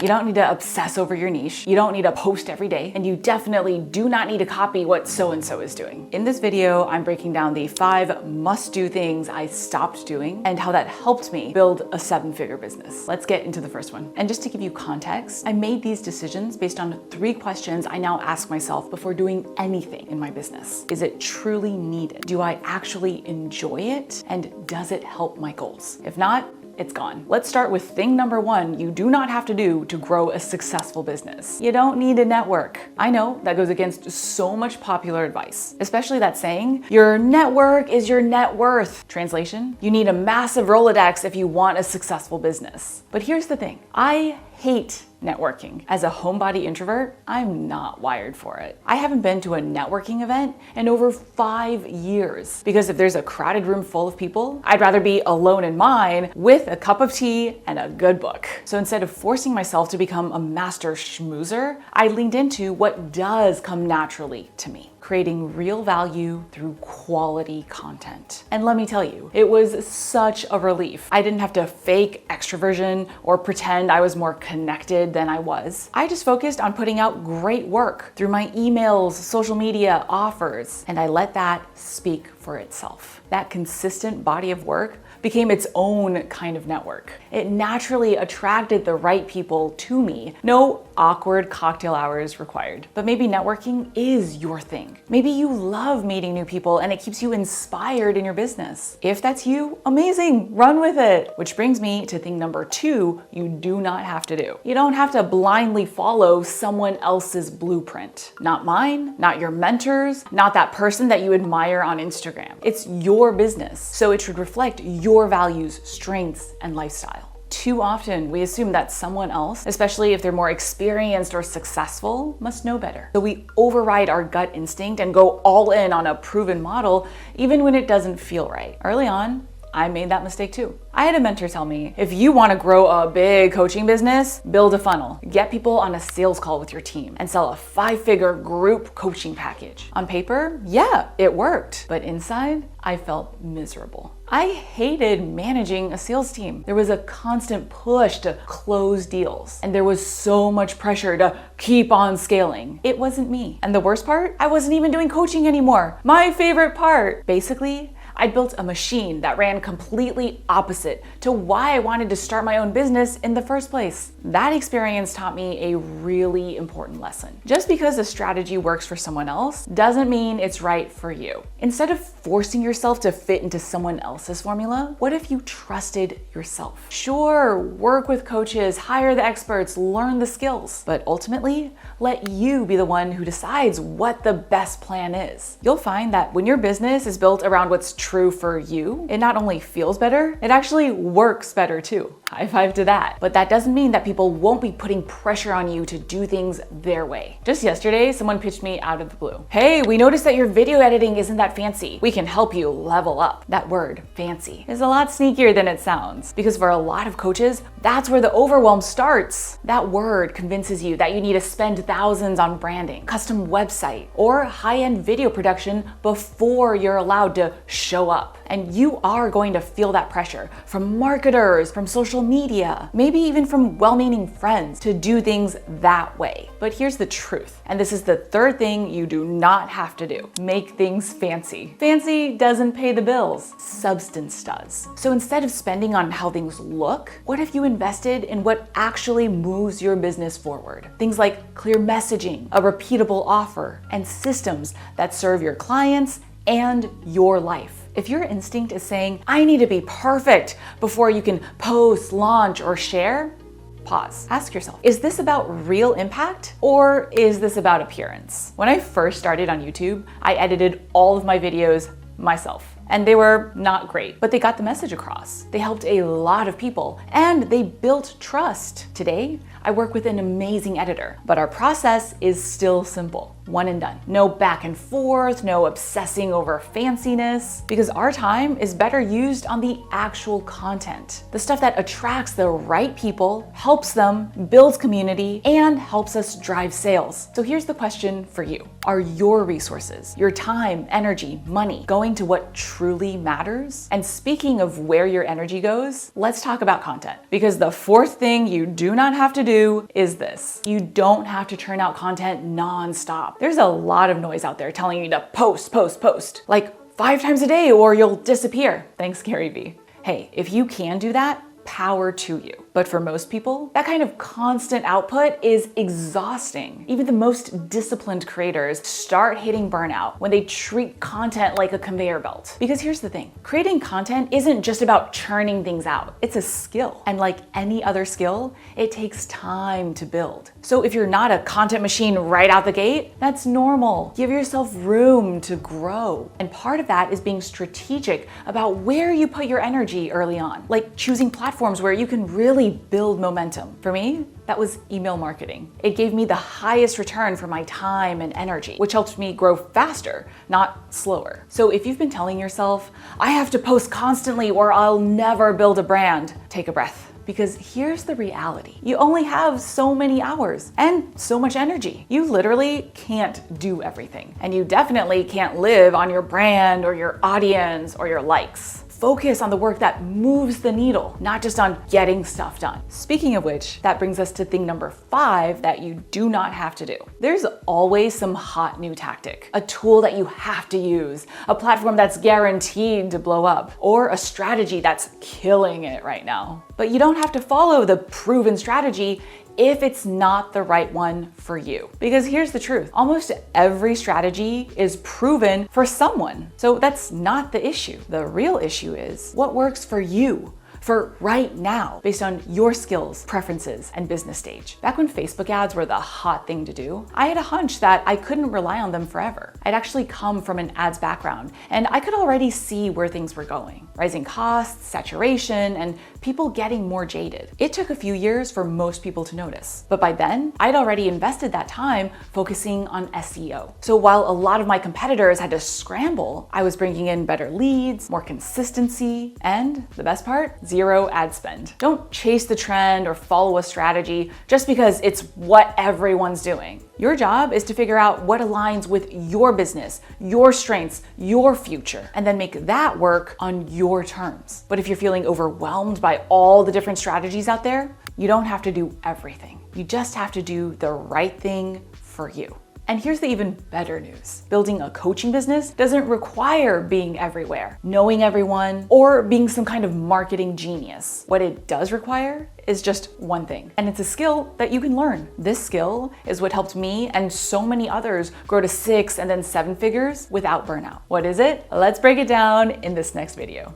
You don't need to obsess over your niche. You don't need to post every day. And you definitely do not need to copy what so-and-so is doing. In this video, I'm breaking down the 5 must-do things I stopped doing and how that helped me build a 7-figure business. Let's get into the first one. And just to give you context, I made these decisions based on 3 questions I now ask myself before doing anything in my business. Is it truly needed? Do I actually enjoy it? And does it help my goals? If not, it's gone. Let's start with thing number 1 you do not have to do to grow a successful business. You don't need to network. I know that goes against so much popular advice, especially that saying, your network is your net worth. Translation, you need a massive Rolodex if you want a successful business. But here's the thing, I hate networking. As a homebody introvert, I'm not wired for it. I haven't been to a networking event in over 5 years because if there's a crowded room full of people, I'd rather be alone in mine with a cup of tea and a good book. So instead of forcing myself to become a master schmoozer, I leaned into what does come naturally to me. Creating real value through quality content. And let me tell you, it was such a relief. I didn't have to fake extroversion or pretend I was more connected than I was. I just focused on putting out great work through my emails, social media, offers, and I let that speak for itself. That consistent body of work became its own kind of network. It naturally attracted the right people to me. No awkward cocktail hours required. But maybe networking is your thing. Maybe you love meeting new people and it keeps you inspired in your business. If that's you, amazing, run with it. Which brings me to thing number 2 you do not have to do. You don't have to blindly follow someone else's blueprint. Not mine, not your mentors, not that person that you admire on Instagram. It's your business, so it should reflect your values, strengths, and lifestyle. Too often, we assume that someone else, especially if they're more experienced or successful, must know better. So we override our gut instinct and go all in on a proven model, even when it doesn't feel right. Early on, I made that mistake too. I had a mentor tell me, if you want to grow a big coaching business, build a funnel, get people on a sales call with your team, and sell a 5-figure group coaching package. On paper, yeah, it worked, but inside, I felt miserable. I hated managing a sales team. There was a constant push to close deals, and there was so much pressure to keep on scaling. It wasn't me. And the worst part, I wasn't even doing coaching anymore. My favorite part. Basically, I built a machine that ran completely opposite to why I wanted to start my own business in the first place. That experience taught me a really important lesson. Just because a strategy works for someone else doesn't mean it's right for you. Instead of forcing yourself to fit into someone else's formula, what if you trusted yourself? Sure, work with coaches, hire the experts, learn the skills, but ultimately, let you be the one who decides what the best plan is. You'll find that when your business is built around what's true for you, it not only feels better, it actually works better too. High five to that. But that doesn't mean that people won't be putting pressure on you to do things their way. Just yesterday, someone pitched me out of the blue. Hey, we noticed that your video editing isn't that fancy. We can help you level up. That word, fancy, is a lot sneakier than it sounds. Because for a lot of coaches, that's where the overwhelm starts. That word convinces you that you need to spend thousands on branding, custom website, or high-end video production before you're allowed to show up. And you are going to feel that pressure from marketers, from social media, maybe even from well-meaning friends to do things that way. But here's the truth, and this is the 3rd thing you do not have to do. Make things fancy. Fancy doesn't pay the bills, substance does. So instead of spending on how things look, what if you invested in what actually moves your business forward? Things like clear messaging, a repeatable offer, and systems that serve your clients and your life. If your instinct is saying, I need to be perfect before you can post, launch, or share, pause. Ask yourself, is this about real impact or is this about appearance? When I first started on YouTube, I edited all of my videos myself. And they were not great, but they got the message across. They helped a lot of people and they built trust. Today, I work with an amazing editor, but our process is still simple. One and done. No back and forth, no obsessing over fanciness, because our time is better used on the actual content. The stuff that attracts the right people, helps them, builds community, and helps us drive sales. So here's the question for you. Are your resources, your time, energy, money, going to what truly matters? And speaking of where your energy goes, let's talk about content. Because the fourth thing you do not have to do is this. You don't have to churn out content nonstop. There's a lot of noise out there telling you to post, like 5 times a day or you'll disappear. Thanks, Gary Vee. Hey, if you can do that, power to you. But for most people, that kind of constant output is exhausting. Even the most disciplined creators start hitting burnout when they treat content like a conveyor belt. Because here's the thing, creating content isn't just about churning things out. It's a skill. And like any other skill, it takes time to build. So if you're not a content machine right out the gate, that's normal. Give yourself room to grow. And part of that is being strategic about where you put your energy early on, like choosing platforms where you can really build momentum. For me, that was email marketing. It gave me the highest return for my time and energy, which helped me grow faster, not slower. So if you've been telling yourself, I have to post constantly or I'll never build a brand, take a breath. Because here's the reality. You only have so many hours and so much energy. You literally can't do everything. And you definitely can't live on your brand or your audience or your likes. Focus on the work that moves the needle, not just on getting stuff done. Speaking of which, that brings us to thing number 5 that you do not have to do. There's always some hot new tactic, a tool that you have to use, a platform that's guaranteed to blow up, or a strategy that's killing it right now. But you don't have to follow the proven strategy if it's not the right one for you. Because here's the truth, almost every strategy is proven for someone. So that's not the issue. The real issue is what works for you, for right now, based on your skills, preferences, and business stage. Back when Facebook ads were the hot thing to do, I had a hunch that I couldn't rely on them forever. I'd actually come from an ads background, and I could already see where things were going. Rising costs, saturation, and people getting more jaded. It took a few years for most people to notice. But by then, I'd already invested that time focusing on SEO. So while a lot of my competitors had to scramble, I was bringing in better leads, more consistency, and the best part, zero ad spend. Don't chase the trend or follow a strategy just because it's what everyone's doing. Your job is to figure out what aligns with your business, your strengths, your future, and then make that work on your terms. But if you're feeling overwhelmed by all the different strategies out there, you don't have to do everything. You just have to do the right thing for you. And here's the even better news. Building a coaching business doesn't require being everywhere, knowing everyone, or being some kind of marketing genius. What it does require is just one thing, and it's a skill that you can learn. This skill is what helped me and so many others grow to 6 and then 7 figures without burnout. What is it? Let's break it down in this next video.